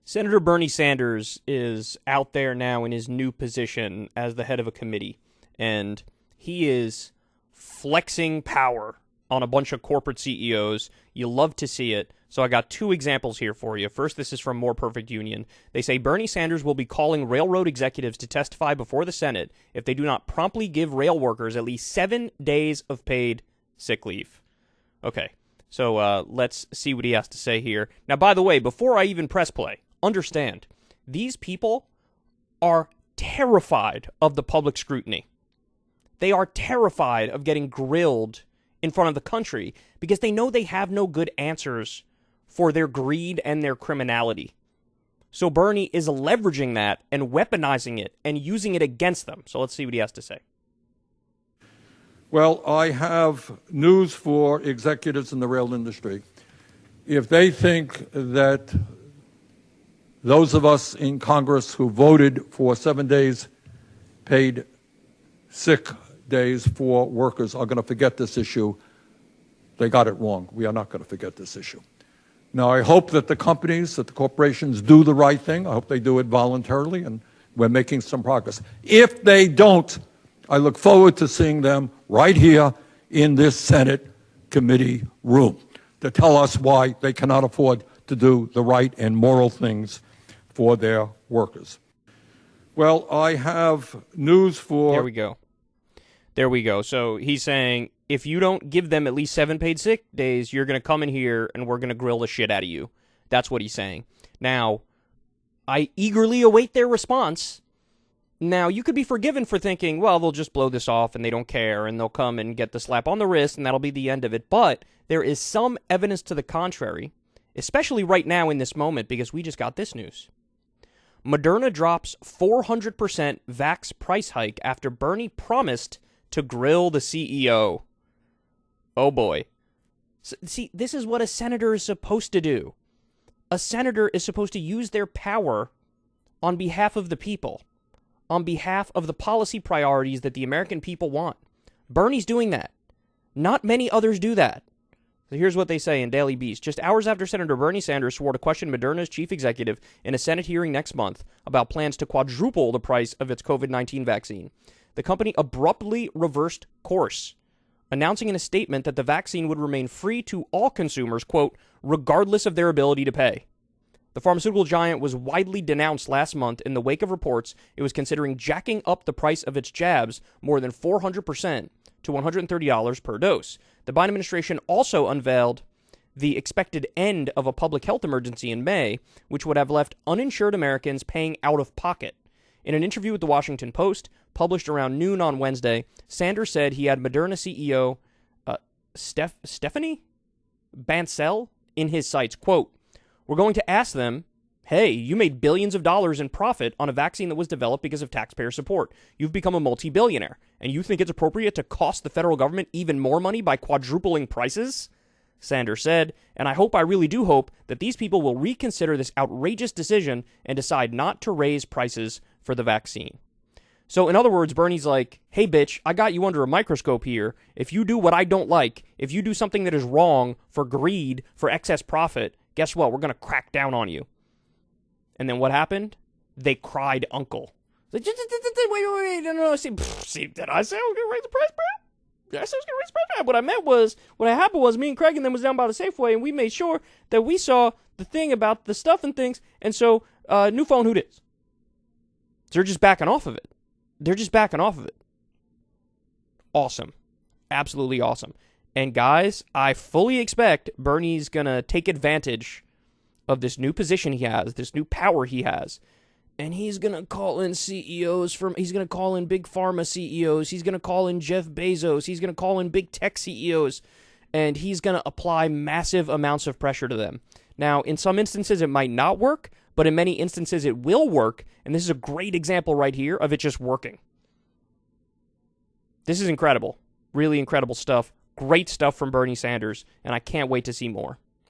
Senator Bernie Sanders is out there now in his new position as the head of a committee, and he is flexing power on a bunch of corporate CEOs. You love to see it. So I got two examples here for you. First, this is from More Perfect Union. They say Bernie Sanders will be calling railroad executives to testify before the Senate if they do not promptly give rail workers at least 7 days of paid sick leave. Okay, so let's see what he has to say here. Now, by the way, before I even press play, understand, these people are terrified of the public scrutiny. They are terrified of getting grilled in front of the country because they know they have no good answers for their greed and their criminality. So Bernie is leveraging that and weaponizing it and using it against them. So let's see what he has to say. Well, I have news for executives in the rail industry. If they think that those of us in Congress who voted for 7 days paid sick days for workers are going to forget this issue, they got it wrong. We are not going to forget this issue. Now, I hope that the companies, that the corporations do the right thing. I hope they do it voluntarily, and we're making some progress. If they don't, I look forward to seeing them right here in this Senate committee room to tell us why they cannot afford to do the right and moral things for their workers. Well, I have news for... There we go. So he's saying, if you don't give them at least 7 paid sick days, you're going to come in here and we're going to grill the shit out of you. That's what he's saying. Now, I eagerly await their response. Now, you could be forgiven for thinking, well, they'll just blow this off and they don't care and they'll come and get the slap on the wrist and that'll be the end of it. But there is some evidence to the contrary, especially right now in this moment, because we just got this news. Moderna drops 400% vax price hike after Bernie promised to grill the CEO. Oh boy. See, this is what a senator is supposed to do. A senator is supposed to use their power on behalf of the people, on behalf of the policy priorities that the American people want. Bernie's doing that. Not many others do that. So here's what they say in Daily Beast. Just hours after Senator Bernie Sanders swore to question Moderna's chief executive in a Senate hearing next month about plans to quadruple the price of its COVID-19 vaccine, the company abruptly reversed course, announcing in a statement that the vaccine would remain free to all consumers, quote, regardless of their ability to pay. The pharmaceutical giant was widely denounced last month in the wake of reports it was considering jacking up the price of its jabs more than 400% to $130 per dose. The Biden administration also unveiled the expected end of a public health emergency in May, which would have left uninsured Americans paying out of pocket. In an interview with the Washington Post, published around noon on Wednesday, Sanders said he had Moderna CEO Stephanie Bancel in his sights. Quote, "We're going to ask them, hey, you made billions of dollars in profit on a vaccine that was developed because of taxpayer support. You've become a multi-billionaire, and you think it's appropriate to cost the federal government even more money by quadrupling prices?" Sanders said, "And I really do hope that these people will reconsider this outrageous decision and decide not to raise prices for the vaccine." So in other words, Bernie's like, hey, bitch, I got you under a microscope here. If you do what I don't like, if you do something that is wrong for greed, for excess profit, guess what? We're going to crack down on you. And then what happened? They cried uncle. Like, wait, no, see, did I say I was going to raise the price, bro? Did I say I was going to raise the price, bro? What I meant was, what happened was me and Craig and them was down by the Safeway, and we made sure that we saw the thing about the stuff and things, and so, new phone, who dis? They're just backing off of it. Awesome. Absolutely awesome. And guys, I fully expect Bernie's going to take advantage of this new position he has, this new power he has. And he's going to call in CEOs he's going to call in big pharma CEOs. He's going to call in Jeff Bezos. He's going to call in big tech CEOs. And he's going to apply massive amounts of pressure to them. Now, in some instances, it might not work, but in many instances, it will work. And this is a great example right here of it just working. This is incredible. Really incredible stuff. Great stuff from Bernie Sanders. And I can't wait to see more.